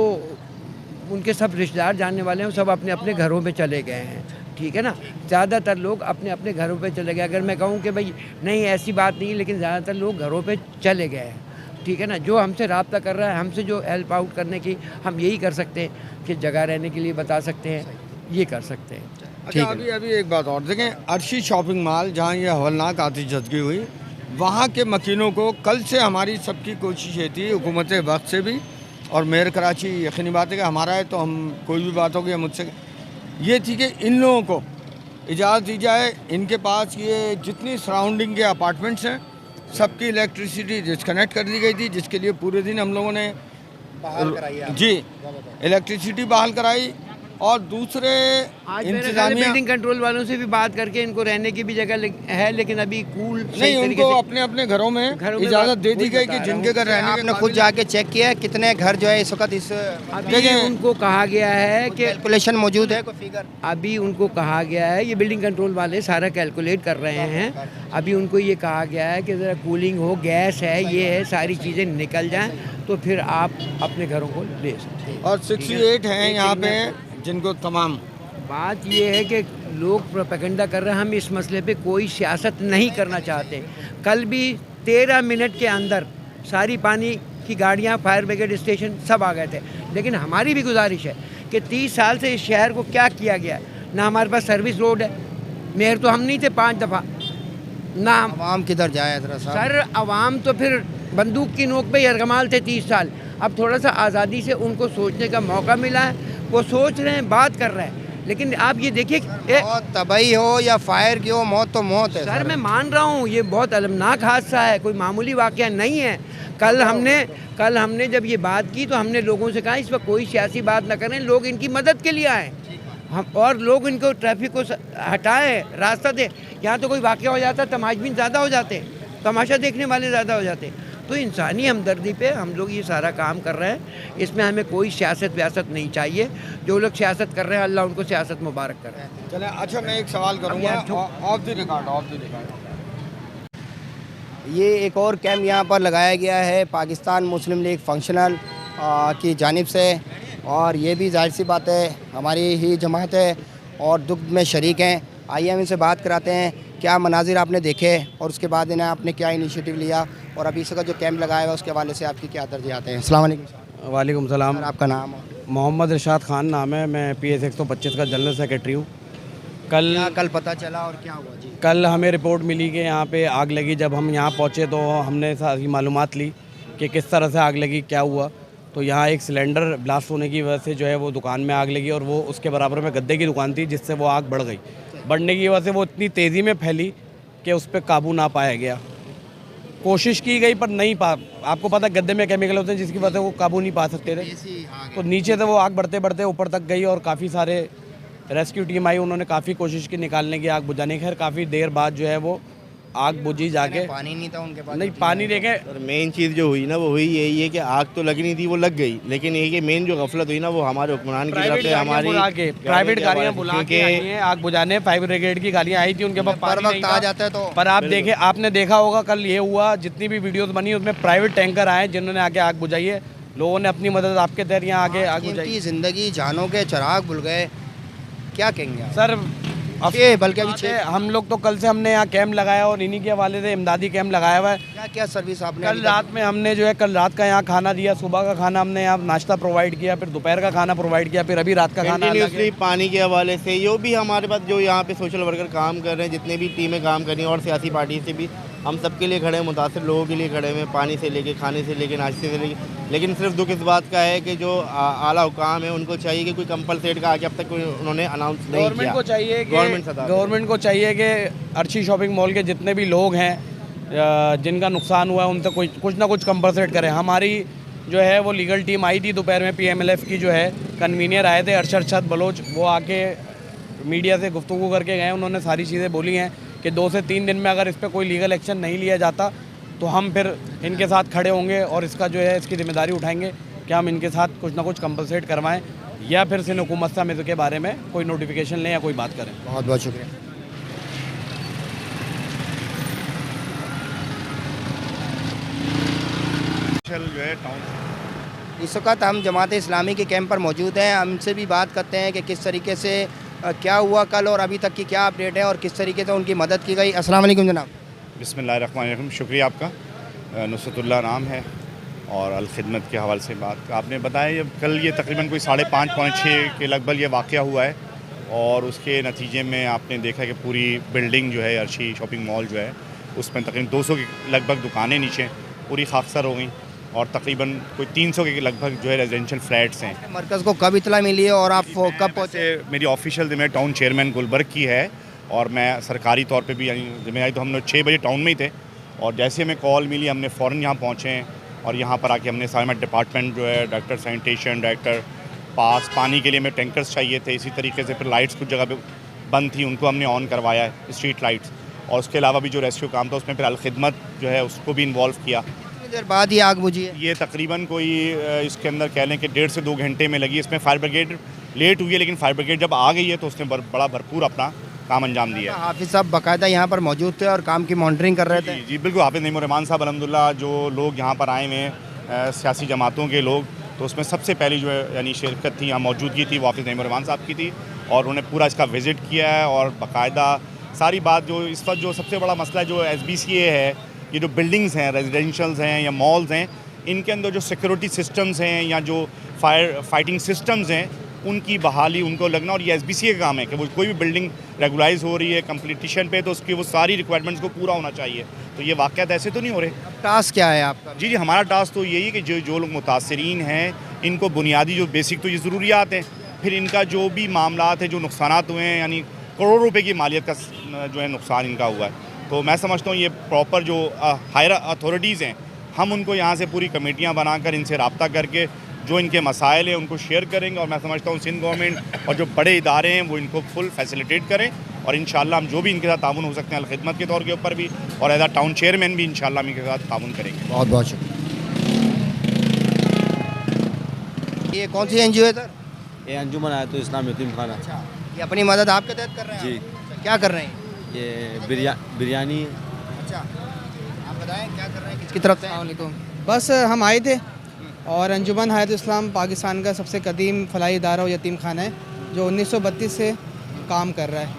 Speaker 10: उनके सब रिश्तेदार जानने वाले हैं, सब अपने अपने घरों में चले गए हैं। ठीक है ना, ज़्यादातर लोग अपने अपने घरों पे चले गए। अगर मैं कहूँ कि भाई नहीं ऐसी बात नहीं, लेकिन ज़्यादातर लोग घरों पे चले गए हैं। ठीक है ना, जो हमसे रब्ता कर रहा है, हमसे जो हेल्प आउट करने की हम यही कर सकते हैं कि जगह रहने के लिए बता सकते हैं, ये कर सकते हैं।
Speaker 9: अच्छा, अभी एक बात और देखें, अर्शी शॉपिंग मॉल जहाँ ये हवलनाक आतिशबाजी हुई, वहाँ के मकीनों को कल से हमारी सबकी कोशिश ये थी, हुकूमत वक्त से भी और मेयर कराची यकीनी बात है कि हमारा है तो हम कोई भी बात होगी मुझसे, ये थी कि इन लोगों को इजाज़त दी जाए। इनके पास ये जितनी सराउंडिंग के अपार्टमेंट्स हैं सबकी इलेक्ट्रिसिटी डिस्कनेक्ट कर दी गई थी, जिसके लिए पूरे दिन हम लोगों ने जी इलेक्ट्रिसिटी बहाल कराई। और दूसरे इंतजामिया
Speaker 10: बिल्डिंग कंट्रोल वालों से भी बात करके इनको रहने की भी जगह है, लेकिन अभी कूल
Speaker 9: नहीं, उनको अपने अपने घरों में इजाज़त दे दी गई कि जिनके घर रहने
Speaker 1: आपने खुद जाके चेक किया है कितने घर जो है इस वक्त इस
Speaker 10: अभी उनको कहा गया है कि
Speaker 1: कैलकुलेशन मौजूद है कोई फिगर?
Speaker 10: अभी उनको कहा गया है, ये बिल्डिंग कंट्रोल वाले सारा कैलकुलेट कर रहे हैं। अभी उनको ये कहा गया है कि ज़रा कूलिंग हो, गैस है, ये है, सारी चीज़ें निकल जाएं तो फिर आप अपने घरों को ले सकते हैं।
Speaker 9: और 68 हैं यहाँ पे जिनको तमाम।
Speaker 10: बात ये है कि लोग प्रोपेगेंडा कर रहे हैं, हम इस मसले पे कोई सियासत नहीं करना चाहते। कल भी 13 मिनट के अंदर सारी पानी की गाड़ियाँ, फायर ब्रिगेड स्टेशन सब आ गए थे। लेकिन हमारी भी गुजारिश है कि 30 साल से इस शहर को क्या किया गया है। ना हमारे पास सर्विस रोड है, मेयर तो हम नहीं थे 5 दफ़ा, ना
Speaker 1: आवाम किधर जाए
Speaker 10: सर। आवाम तो फिर बंदूक की नोक पे यरगमाल थे 30 साल। अब थोड़ा सा आज़ादी से उनको सोचने का मौका मिला है, वो सोच रहे हैं, बात कर रहे हैं। लेकिन आप ये देखिए,
Speaker 1: तबाही हो या फायर की हो, मौत तो मौत है
Speaker 10: सर। मैं मान रहा हूँ ये बहुत अलमनाक हादसा है, कोई मामूली वाक़या नहीं है। कल हमने जब ये बात की तो हमने लोगों से कहा इस पर कोई सियासी बात ना करें, लोग इनकी मदद के लिए आए हम, और लोग इनको ट्रैफिक को हटाएं, रास्ता दें। यहाँ तो कोई वाक़या हो जाता तमाशबीन ज़्यादा हो जाते, तमाशा देखने वाले ज़्यादा हो जाते। तो इंसानी हमदर्दी पे हम लोग ये सारा काम कर रहे हैं। इसमें हमें कोई सियासत व्यासत नहीं चाहिए। जो लोग सियासत कर रहे हैं अल्लाह उनको सियासत मुबारक कर रहे हैं।
Speaker 9: चले, अच्छा मैं एक सवाल करूँगा ऑफ द रिकॉर्ड।
Speaker 1: ये एक और कैंप यहाँ पर लगाया गया है पाकिस्तान मुस्लिम लीग फंक्शनल की जानिब से, और ये भी जाहिर सी बात है हमारी ही जमात है और दुख में शरीक हैं। आइए हम इनसे बात कराते हैं क्या मनाजिर आपने देखे और उसके बाद इन्हें आपने क्या इनिशिएटिव लिया, और अभी इसका जो कैंप लगाया हुआ है उसके हवाले से आपकी क्या तरजीहात हैं। अस्सलाम वालेकुम।
Speaker 2: वालेकुम सलाम।
Speaker 1: आपका नाम?
Speaker 2: मोहम्मद इरशाद खान नाम है, मैं PS 125 का जनरल सेक्रेटरी हूँ।
Speaker 1: कल पता चला और क्या हुआ जी?
Speaker 2: कल हमें रिपोर्ट मिली कि यहाँ पे आग लगी। जब हम यहाँ पहुँचे तो हमने सारी मालूमात ली कि किस तरह से आग लगी, क्या हुआ। तो यहाँ एक सिलेंडर ब्लास्ट होने की वजह से जो है वो दुकान में आग लगी, और वो उसके बराबर में गद्दे की दुकान थी जिससे वो आग बढ़ गई। बढ़ने की वजह से वो इतनी तेज़ी में फैली कि उस पर काबू ना पाया गया। कोशिश की गई पर नहीं आपको पता गद्दे में केमिकल होते हैं जिसकी वजह से वो काबू नहीं पा सकते थे। तो नीचे से वो आग बढ़ते बढ़ते ऊपर तक गई और काफ़ी सारे रेस्क्यू टीम आई, उन्होंने काफ़ी कोशिश की निकालने की, आग बुझाने की। खैर काफ़ी देर बाद जो है वो आग बुझी जाके।
Speaker 1: पानी नहीं था उनके पास?
Speaker 2: नहीं, पानी देखे।
Speaker 11: मेन चीज़ जो हुई ना वो हुई यही है कि आग तो लगी नहीं थी, वो लग गई। लेकिन ये कि मेन जो गफलत हुई ना वो हमारे हुक्मरान की तरफ से, हमारी
Speaker 2: प्राइवेट गाड़ियाँ बुला के आई हैं आग बुझाने। फायर ब्रिगेड की गाड़ियाँ आई थी, उनके पास
Speaker 1: पर वक्त आ जाता है। तो
Speaker 2: पर आप देखे, आपने देखा होगा कल ये हुआ, जितनी भी वीडियोस बनी उसमें प्राइवेट टैंकर आए जिन्होंने आके आग बुझाई है। लोगों ने अपनी मदद आपके तहत यहाँ आगे आग बुझाई।
Speaker 1: ज़िंदगी जानों के चिराग बुझ गए, क्या कहेंगे
Speaker 2: सर?
Speaker 1: बल्कि अभी
Speaker 2: हम लोग तो कल से हमने यहाँ कैंप लगाया और इन्हीं के हवाले से इमदादी कैंप लगाया हुआ है।
Speaker 1: क्या क्या सर्विस आपने?
Speaker 2: कल रात में हमने जो है कल रात का यहाँ खाना दिया, सुबह का खाना हमने यहाँ नाश्ता प्रोवाइड किया, फिर दोपहर का खाना प्रोवाइड किया, फिर अभी रात का खाना।
Speaker 11: पानी के हवाले से जो भी हमारे पास जो यहाँ पे सोशल वर्कर काम कर रहे हैं, जितने भी टीमें काम कर रही हैं और सियासी पार्टी से भी, हम सबके लिए खड़े हैं, मुतासिर लोगों के लिए खड़े हैं, पानी से लेके, खाने से लेके, नाश्ते से लेके। लेकिन सिर्फ दुख इस बात का है कि जो आला हुकाम है उनको चाहिए कि कोई कंपलसेट का आके अब तक उन्होंने अनाउंस नहीं किया।
Speaker 2: गवर्नमेंट को चाहिए कि अर्शी शॉपिंग मॉल के जितने भी लोग हैं जिनका नुकसान हुआ है उनसे कुछ ना कुछ कंपलसेट करें। हमारी जो है वो लीगल टीम आई थी दोपहर में, PMLF की जो है कन्वीनियर आए थे अरशद बलोच, वो आके मीडिया से गुफ्तगू करके गए। उन्होंने सारी चीज़ें बोली हैं कि 2 से 3 दिन में अगर इस पर कोई लीगल एक्शन नहीं लिया जाता तो हम फिर इनके साथ खड़े होंगे और इसका जो है इसकी जिम्मेदारी उठाएंगे कि हम इनके साथ कुछ ना कुछ कंपलसेट करवाएं या फिर सिंध हुकूमत से हम इसके बारे में कोई नोटिफिकेशन लें या कोई बात करें।
Speaker 1: बहुत बहुत शुक्रिया।
Speaker 12: जो है टाउन
Speaker 1: इस वक्त हम जमात इस्लामी के कैंप पर मौजूद हैं। हमसे भी बात करते हैं कि किस तरीके से क्या हुआ कल और अभी तक की क्या अपडेट है और किस तरीके से उनकी मदद की गई। अस्सलाम वालेकुम जनाब।
Speaker 12: बिस्मिल्लाहिर्रहमानिर्रहीम। शुक्रिया आपका। नुसरतुल्लाह नाम है और अलखिदमत के हवाले से बात आपने बताया। कल ये तकरीबन कोई 5:30 पौने 6 के लगभग ये वाक़या हुआ है और उसके नतीजे में आपने देखा कि पूरी बिल्डिंग जो है अर्शी शॉपिंग मॉल जो है उसमें तकरीबन 200 के लगभग दुकानें नीचे पूरी खाकसर हो गई और तकरीबन कोई 300 के लगभग जो है रेजिडेंशियल फ्लैट्स हैं।
Speaker 1: मरकज़ को कब इतला मिली है और आप कब पहुँचे?
Speaker 12: मेरी ऑफिशियल जिम्मे टाउन चेयरमैन गुलबर्ग की है और मैं सरकारी तौर पे भी, यानी जिम्मेदारी तो हम लोग 6 बजे टाउन में ही थे और जैसे हमें कॉल मिली हमने फ़ौरन यहाँ पहुँचे हैं और यहाँ पर आके हमने सारे डिपार्टमेंट जो है, डायरेक्टर सैनिटेशन, डायरेक्टर पास, पानी के लिए हमें टैंकर्स चाहिए थे, इसी तरीके से फिर लाइट्स कुछ जगह पे बंद थी उनको हमने ऑन करवाया है, स्ट्रीट लाइट्स, और उसके अलावा भी जो रेस्क्यू काम था उसमें फिर अलखिदमत जो है उसको भी इन्वॉल्व किया।
Speaker 1: कितनी देर बाद ये आग बुझी है?
Speaker 12: ये तकरीबन कोई इसके अंदर कह लें कि 1.5 से 2 घंटे में लगी। इसमें फायर ब्रिगेड लेट हुई है, लेकिन फायर ब्रिगेड जब आ गई है तो उसने बड़ा भरपूर अपना काम अंजाम दिया है।
Speaker 1: हाफिज़ साहब बाकायदा यहाँ पर मौजूद थे और काम की मॉनिटरिंग कर रहे थे।
Speaker 12: जी बिल्कुल, हाफिज़ नईमुर-रहमान साहब अल्हम्दुलिल्लाह जो लोग यहाँ पर आए हुए हैं सियासी जमातों के लोग, तो उसमें सबसे पहली जो है यानी शिरकत थी, यहाँ मौजूदगी थी, वो हाफिज़ नईमुर-रहमान साहब की थी और उन्होंने पूरा इसका विज़िट किया है और बाकायदा सारी बात जो इस वक्त जो सबसे बड़ा मसला जो SBCA है, ये जो बिल्डिंग्स हैं, रेजिडेंशल्स हैं या मॉल्स हैं, इनके अंदर जो सिक्योरिटी सिस्टम्स हैं या जो फायर फाइटिंग सिस्टम्स हैं उनकी बहाली उनको लगना, और ये SBCA का काम है कि वो कोई भी बिल्डिंग रेगुलाइज हो रही है कंप्लीटिशन पे तो उसकी वो सारी रिक्वायरमेंट्स को पूरा होना चाहिए। तो ये वाक़यात ऐसे तो नहीं हो रहे।
Speaker 1: टास्क क्या है आपका?
Speaker 12: जी हमारा टास्क तो यही है कि जो लोग मुतासरीन हैं इनको बुनियादी जो बेसिक तो ये ज़रूरियात हैं, फिर इनका जो भी मामलात है, जो नुकसानात हुए हैं, यानी करोड़ों रुपए की मालियत का जो है नुकसान इनका हुआ है, तो मैं समझता हूँ ये प्रॉपर जो हायर अथॉरिटीज़ हैं हम उनको यहाँ से पूरी कमेटियाँ बनाकर इनसे रब्ता करके जो इनके मसाइल हैं उनको शेयर करेंगे और मैं समझता हूँ सिंध गवर्नमेंट और जो बड़े इदारे हैं वो इनको फुल फैसिलिटेट करें और इंशाल्लाह हम जो भी इनके साथ ताउन हो सकते हैं अलखिदमत के तौर के ऊपर भी और एज अ टाउन चेयरमैन भी इंशाल्लाह हम इनके साथ ताउन करेंगे।
Speaker 1: बहुत बहुत शुक्रिया। ये कौन सी NGO है सर?
Speaker 13: ये अंजुमन आया तो इस्लाम यतीम खाना।
Speaker 1: अच्छा, ये अपनी मदद आपके तहत कर रहे हैं?
Speaker 13: जी।
Speaker 1: अच्छा, क्या कर रहे हैं?
Speaker 13: ये बिरयानी।
Speaker 1: अच्छा, आप बताएं क्या कर रहे हैं, किसकी तरफ से?
Speaker 14: अस्सलामुअलैकुम। बस हम आए थे और अंजुमन हयात इस्लाम पाकिस्तान का सबसे कदीम फलाही इदारा और यतीम खाना है जो 1932 से काम कर रहा है,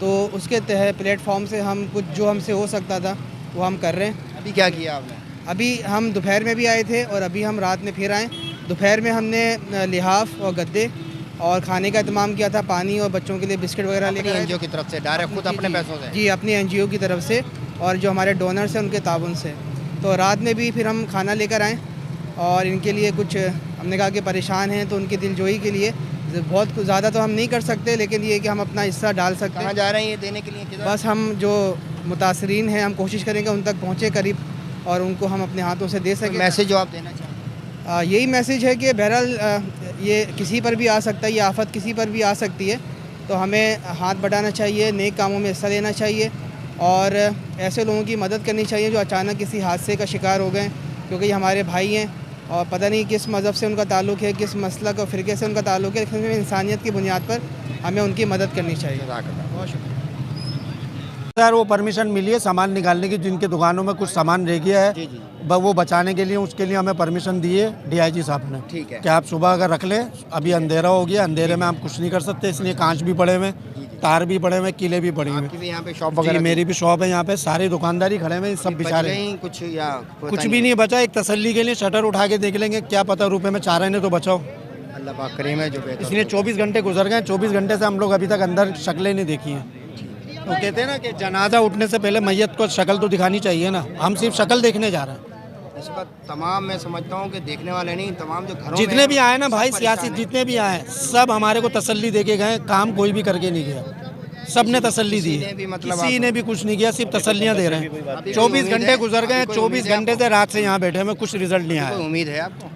Speaker 14: तो उसके तहत प्लेटफॉर्म से हम कुछ जो हमसे हो सकता था वो हम कर रहे हैं।
Speaker 1: अभी क्या किया आपने?
Speaker 14: अभी हम दोपहर में भी आए थे और अभी हम रात में फिर आए। दोपहर में हमने लिहाफ और गद्दे और खाने का इंतजाम किया था, पानी और बच्चों के लिए बिस्किट वगैरह लेकर आए।
Speaker 1: NGO की तरफ से डायरेक्ट खुद अपने पैसों से?
Speaker 14: जी, अपनी NGO की तरफ से और जो हमारे डोनर्स हैं उनके ताउन से। तो रात में भी फिर हम खाना लेकर आए और इनके लिए कुछ हमने कहा कि परेशान हैं तो उनकी दिलजोई के लिए बहुत ज़्यादा तो हम नहीं कर सकते, लेकिन ये कि हम अपना हिस्सा डाल सकते हैं।
Speaker 1: कहाँ जा रहे हैं ये देने के लिए?
Speaker 14: बस हम जो मुतासरीन हैं हम कोशिश करेंगे उन तक पहुँचे करीब और उनको हम अपने हाथों से दे सकें।
Speaker 1: मैसेज जो आप देना चाहें?
Speaker 14: यही मैसेज है कि बहरहाल ये किसी पर भी आ सकता है, ये आफत किसी पर भी आ सकती है, तो हमें हाथ बढ़ाना चाहिए, नेक कामों में हिस्सा लेना चाहिए और ऐसे लोगों की मदद करनी चाहिए जो अचानक किसी हादसे का शिकार हो गए, क्योंकि ये हमारे भाई हैं और पता नहीं किस मज़हब से उनका ताल्लुक़ है, किस मसलक और फ़िरके से उनका ताल्लुक़ है, लेकिन इंसानियत की बुनियाद पर हमें उनकी मदद करनी चाहिए। बहुत शुक्रिया
Speaker 15: सर। वो परमिशन मिली है सामान निकालने की, जिनके दुकानों में कुछ सामान रह गया है वो बचाने के लिए, उसके लिए हमें परमिशन दी है DIG साहब ने।
Speaker 1: ठीक है,
Speaker 15: कि आप सुबह अगर रख लें, अभी अंधेरा हो गया, अंधेरे में हम कुछ नहीं कर सकते, इसलिए कांच भी पड़े हुए, तार भी पड़े हुए, किले भी पड़े हुए।
Speaker 1: यहाँ पे शॉप
Speaker 15: जी
Speaker 1: वगैरह?
Speaker 15: मेरी भी शॉप है यहाँ पे, सारे दुकानदारी खड़े हुए, सब बेचारे
Speaker 1: कुछ या
Speaker 15: कुछ भी नहीं बचा। एक तसल्ली के लिए शटर उठा के देख लेंगे, क्या पता रुपए में चाह रहे ने तो बचाओ।
Speaker 1: अल्लाह पाक करीम है जो बेहतर।
Speaker 15: इसलिए 24 घंटे गुजर गए, 24 घंटे से हम लोग अभी तक अंदर शक्लें नहीं देखी हैं। तो कहते हैं ना कि जनाजा उठने से पहले मैयत को शक्ल तो दिखानी चाहिए ना, हम सिर्फ शक्ल देखने जा रहे हैं।
Speaker 1: इस पर तमाम मैं समझता हूँ कि देखने वाले नहीं, तमाम जो घरों
Speaker 15: जितने भी आए ना भाई, सियासी जितने भी आए सब हमारे को तसल्ली दे के गए, काम कोई भी करके नहीं गया, सब ने तसल्ली दी है, किसी ने भी कुछ नहीं किया, सिर्फ तसल्लियाँ दे रहे हैं। 24 घंटे गुजर गए, 24 घंटे से रात से यहाँ बैठे हैं, कुछ रिजल्ट नहीं आया।
Speaker 1: उम्मीद है आपको?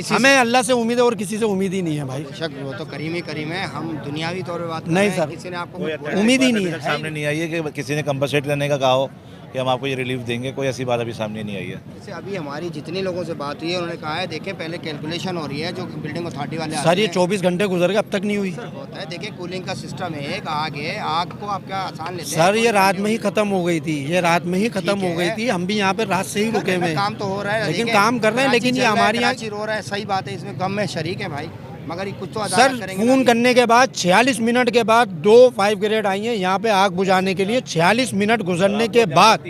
Speaker 15: हमें अल्लाह से उम्मीद है और किसी से उम्मीद ही नहीं है भाई।
Speaker 1: बेशक वो तो करीम ही करीम है, हम दुनियावी तौर पे बात कर
Speaker 15: नहीं
Speaker 1: रहे हैं,
Speaker 15: सर,
Speaker 1: किसी ने आपको
Speaker 15: उम्मीद ही नहीं है।
Speaker 3: सामने नहीं आई है कि किसी ने कंपनसेट करने का कहा हो कि हम आपको ये रिलीफ देंगे, कोई ऐसी बात अभी सामने नहीं आई है।
Speaker 1: जैसे अभी हमारी जितनी लोगों से बात हुई है उन्होंने कहा है देखें पहले कैलकुलेशन हो रही है जो बिल्डिंग अथॉरिटी वाले
Speaker 15: सर ये 24 घंटे गुजर गए, अब तक नहीं हुई।
Speaker 1: होता है, देखिए कूलिंग का सिस्टम है, एक आग है, आग को आप क्या आसान लेते हैं?
Speaker 15: सर ये रात में ही खत्म हो गई थी, ये रात में ही खत्म हो गई थी, हम भी यहाँ पे रात से ही रुके हुए।
Speaker 1: काम तो हो रहा है,
Speaker 15: लेकिन काम कर रहे हैं, लेकिन ये हमारे यहाँ
Speaker 1: रो रहा है, सही बात है, इसमें गम में शरीक है भाई, मगर ये कुछ तो
Speaker 15: सर फोन करने के बाद 46 मिनट के बाद 2 5 ग्रेड आई हैं यहाँ पे आग बुझाने के लिए। 46 मिनट गुजरने के बाद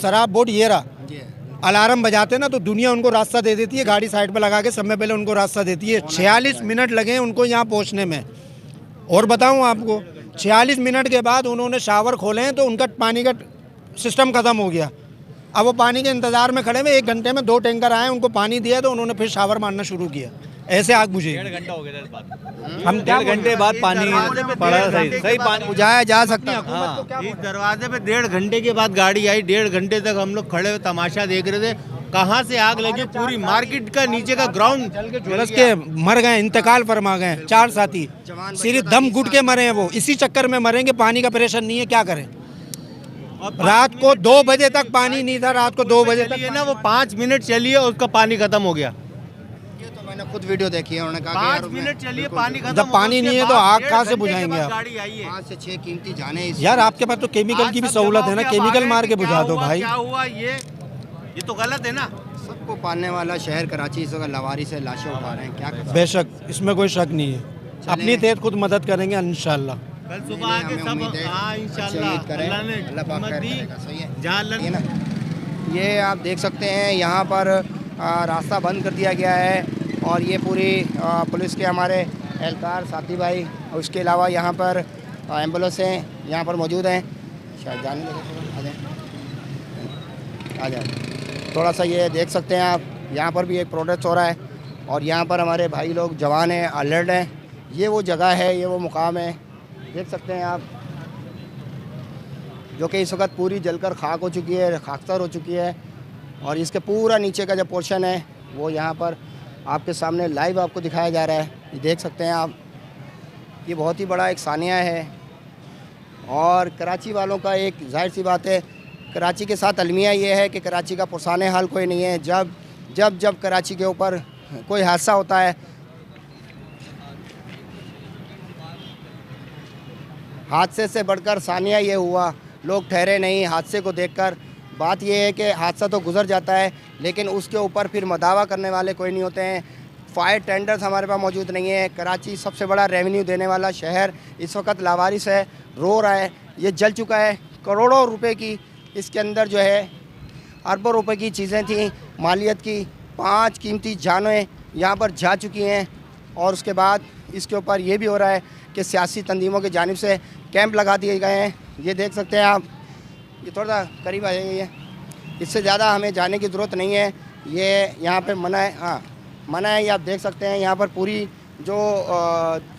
Speaker 15: शराब बोर्ड ये रहा, अलार्म बजाते ना तो दुनिया उनको रास्ता दे देती है, गाड़ी साइड पे लगा के समय पहले उनको रास्ता देती है। 46 मिनट लगे उनको यहाँ पहुँचने में। और बताऊँ आपको 46 मिनट के बाद उन्होंने शावर खोले हैं तो उनका पानी का सिस्टम ख़त्म हो गया। अब वो पानी के इंतज़ार में खड़े हुए, 1 घंटे में 2 टैंकर आए, उनको पानी दिया तो उन्होंने फिर शावर मारना शुरू किया। ऐसे आग बुझेगी।
Speaker 13: 1.5 घंटा हो गया इस बात।
Speaker 15: हम क्या
Speaker 13: 1.5 घंटे बाद पानी पड़ा, सही पानी
Speaker 1: बुझाया जा सकता है।
Speaker 8: इस दरवाजे पे 1.5 घंटे के बाद गाड़ी आई। 1.5 घंटे तक हम लोग खड़े तमाशा देख रहे थे, कहाँ से आग लगी। पूरी मार्केट का नीचे का ग्राउंड
Speaker 15: झुलस के मर गए, इंतकाल फरमा गए 4 साथी, सिर्फ दम घुट के मरे हैं वो। इसी चक्कर में मरेंगे, पानी का प्रेशर नहीं है, क्या करें। रात को 2 बजे तक पानी नहीं था, रात को 2 बजे तक
Speaker 8: ना वो 5 मिनट चली है, उसका पानी खत्म हो गया।
Speaker 1: ये तो मैंने खुद वीडियो देखी है, उन्होंने कहा
Speaker 8: 5 मिनट चलिए पानी खत्म।
Speaker 15: जब पानी नहीं है तो आग कहाँ से बुझाएंगे आप।
Speaker 8: गाड़ी आई है।
Speaker 1: 5 से 6 कीमती जाने
Speaker 15: यार आपके पास तो केमिकल की भी सहूलत है ना, केमिकल मार के बुझा दो भाई।
Speaker 8: क्या हुआ ये तो गलत है ना।
Speaker 1: सबको पालने वाला शहर कराची इस वक्त लवारी से लाशें उठा रहे हैं, क्या कर सकते हैं।
Speaker 15: बेशक, इसमें कोई शक नहीं है। अपनी तेज खुद मदद करेंगे इंशाल्लाह।
Speaker 8: कल सुबह आके सब इंशाल्लाह अल्लाह ने हिम्मत दी। जहाँ
Speaker 1: ये ना, ये आप देख सकते हैं यहाँ पर रास्ता बंद कर दिया गया है और ये पूरी पुलिस के हमारे एहलकार साथी भाई, और उसके अलावा यहाँ पर एम्बुलेंसें यहाँ पर मौजूद हैं। शायद जाने लगे, आ जाए थोड़ा सा। ये देख सकते हैं आप, यहाँ पर भी एक प्रोटेस्ट हो रहा है और यहाँ पर हमारे भाई लोग जवान हैं, अलर्ट हैं। ये वो जगह है, ये वो मुकाम है, देख सकते हैं आप, जो कि इस वक्त पूरी जलकर खाक हो चुकी है, खाकसर हो चुकी है। और इसके पूरा नीचे का जो पोर्शन है वो यहाँ पर आपके सामने लाइव आपको दिखाया जा रहा है। ये देख सकते हैं आप, ये बहुत ही बड़ा एक सानिया है। और कराची वालों का एक जाहिर सी बात है, कराची के साथ अलमिया ये है कि कराची का पुरसाने हाल कोई नहीं है। जब कराची के ऊपर कोई हादसा होता है, हादसे से बढ़कर सानिया ये हुआ, लोग ठहरे नहीं हादसे को देखकर। बात ये है कि हादसा तो गुजर जाता है, लेकिन उसके ऊपर फिर मदावा करने वाले कोई नहीं होते हैं। फायर टेंडर्स हमारे पास मौजूद नहीं है। कराची सबसे बड़ा रेवेन्यू देने वाला शहर इस वक्त लावारिस है, रो रहा है। ये जल चुका है, करोड़ों रुपए की इसके अंदर जो है अरबों रुपए की चीज़ें थी, मालियत की 5 कीमती जानें यहाँ पर जा चुकी हैं। और उसके बाद इसके ऊपर ये भी हो रहा है कि सियासी तंजीमों की जानिब से कैंप लगा दिए गए हैं। ये देख सकते हैं आप, ये थोड़ा सा करीब आ जाइए, इससे ज़्यादा हमें जाने की ज़रूरत नहीं है। ये यहाँ पे मना है, हाँ मना है। ये आप देख सकते हैं यहाँ पर पूरी जो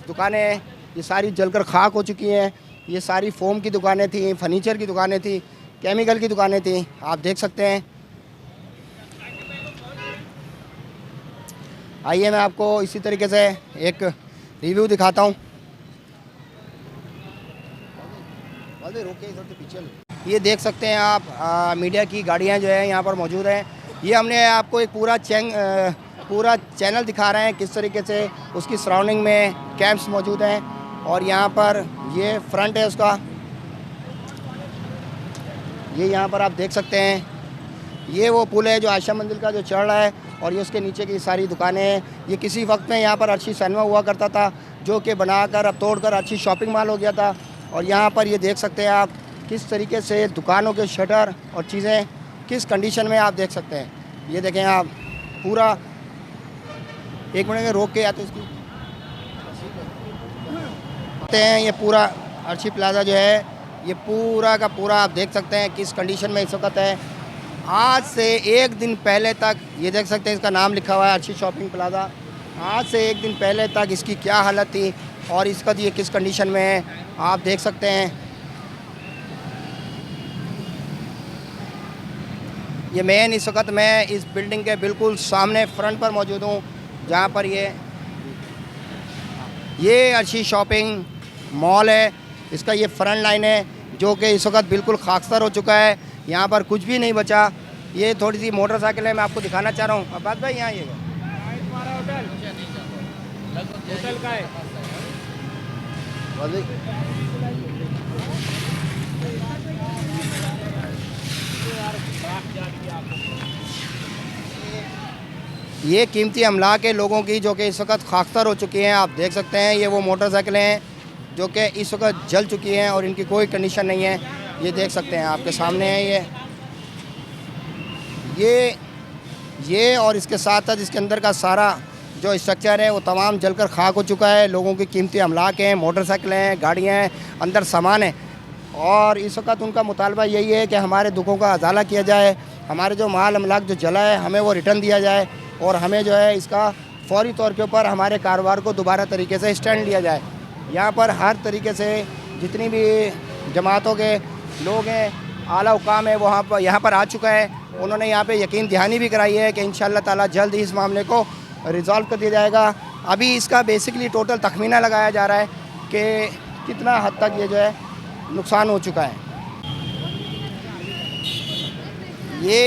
Speaker 1: दुकानें हैं ये सारी जलकर खाक हो चुकी हैं। ये सारी फोम की दुकानें थी, फर्नीचर की दुकानें थी, केमिकल की दुकानें थी, आप देख सकते हैं। आइए मैं आपको इसी तरीके से एक रिव्यू दिखाता हूँ। ये देख सकते हैं आप, मीडिया की गाड़ियाँ जो है यहाँ पर मौजूद हैं। ये हमने आपको एक पूरा चैनल दिखा रहे हैं किस तरीके से उसकी सराउंडिंग में कैंप्स मौजूद हैं। और यहाँ पर ये फ्रंट है उसका, ये यहाँ पर आप देख सकते हैं। ये वो पुल है जो आयशा मंजिल का जो चढ़ रहा है, और ये उसके नीचे की सारी दुकानें हैं। ये किसी वक्त में यहाँ पर अर्शी सिनेमा हुआ करता था, जो कि बनाकर अब तोड़कर अर्शी शॉपिंग मॉल हो गया था। और यहाँ पर ये देख सकते हैं आप किस तरीके से दुकानों के शटर और चीज़ें किस कंडीशन में आप देख सकते हैं। ये देखें आप, पूरा 1 मिनट में रोक के या तो इसकी हैं। ये पूरा अर्शी प्लाजा जो है ये पूरा का पूरा आप देख सकते हैं किस कंडीशन में इस वक्त है। आज से 1 दिन पहले तक ये देख सकते हैं, इसका नाम लिखा हुआ है अर्शी शॉपिंग प्लाजा। आज से 1 दिन पहले तक इसकी क्या हालत थी और इसका ये किस कंडीशन में है आप देख सकते हैं। ये मेन इस वक्त मैं इस बिल्डिंग के बिल्कुल सामने फ्रंट पर मौजूद हूँ, जहाँ पर ये अर्शी शॉपिंग मॉल है। इसका ये फ्रंट लाइन है जो कि इस वक्त बिल्कुल खाकसर हो चुका है, यहाँ पर कुछ भी नहीं बचा। ये थोड़ी सी मोटरसाइकिल है, मैं आपको दिखाना चाह रहा हूँ। अब्बास भाई यहाँ ये होटल का है। ये कीमती अमला के लोगों की जो कि इस वक्त खाकसर हो चुकी हैं, आप देख सकते हैं। ये वो मोटरसाइकिलें हैं जो कि इस वक्त जल चुकी हैं और इनकी कोई कंडीशन नहीं है। ये देख सकते हैं आपके सामने है ये और इसके साथ साथ इसके अंदर का सारा जो स्ट्रक्चर है वो तमाम जलकर खाक हो चुका है। लोगों की कीमती अमलाक हैं, मोटरसाइकिलें हैं, गाड़ियाँ हैं, अंदर सामान है। और इस वक्त उनका मुतालबा यही है कि हमारे दुखों का अजाला किया जाए, हमारे जो माल अमलाक जो जला है हमें वो रिटर्न दिया जाए और हमें जो है इसका फौरी तौर के ऊपर हमारे कारोबार को दोबारा तरीके से स्टैंड लिया जाए। यहाँ पर हर तरीके से जितनी भी जमातों के लोग हैं, आला हुकाम है, वो यहाँ पर आ चुका है। उन्होंने यहाँ पे यकीन दहानी भी कराई है कि इंशाअल्लाह ताला जल्द ही इस मामले को रिज़ॉल्व कर दिया जाएगा। अभी इसका बेसिकली टोटल तखमीना लगाया जा रहा है कि कितना हद तक ये जो है नुकसान हो चुका है। ये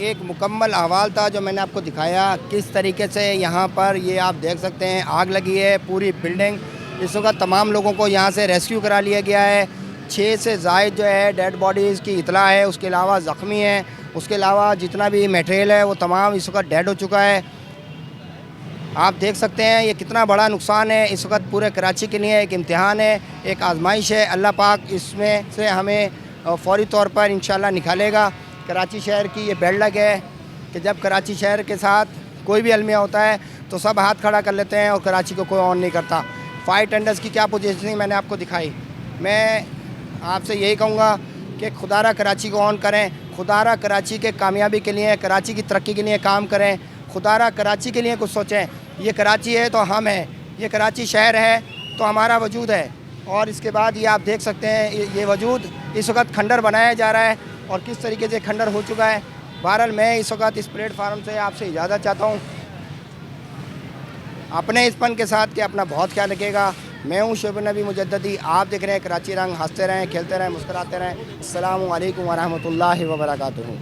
Speaker 1: एक मुकम्मल अहवाल था जो मैंने आपको दिखाया किस तरीके से यहाँ पर ये आप देख सकते हैं आग लगी है पूरी बिल्डिंग। इस वक्त तमाम लोगों को यहाँ से रेस्क्यू करा लिया गया है। 6 से ज़ायद जो है डेड बॉडीज़ की इतला है, उसके अलावा ज़ख्मी हैं, उसके अलावा जितना भी मटेरियल है वो तमाम इस वक्त डेड हो चुका है। आप देख सकते हैं ये कितना बड़ा नुकसान है। इस वक्त पूरे कराची के लिए एक इम्तिहान है, एक आजमाइश है। अल्लाह पाक इसमें से हमें फ़ौरी तौर पर इंशाअल्लाह निकालेगा। कराची शहर की ये बेड लग है कि जब कराची शहर के साथ कोई भी अलमिया होता है तो सब हाथ खड़ा कर लेते हैं और कराची को कोई ऑन नहीं करता। फायर टेंडर्स की क्या पोजीशनिंग मैंने आपको दिखाई। मैं आपसे यही कहूँगा कि खुदारा कराची को ऑन करें, खुदारा कराची के कामयाबी के लिए, कराची की तरक्की के लिए काम करें, खुदारा कराची के लिए कुछ सोचें। ये कराची है तो हम हैं, ये कराची शहर है तो हमारा वजूद है। और इसके बाद ये आप देख सकते हैं ये वजूद इस वक्त खंडर बनाया जा रहा है और किस तरीके से खंडर हो चुका है। बहरहाल मैं इस वक्त इस प्लेटफार्म से आपसे इजाज़त चाहता हूँ अपने इस्पन के साथ कि अपना बहुत ख्याल रखिएगा। मैं हूँ शोएब नबी मुजद्ददी, आप देख रहे हैं कराची रंग। हंसते रहें, खेलते रहें, मुस्कुराते रहें। अस्सलामु अलैकुम वरहमतुल्लाहि वबरकातुहू।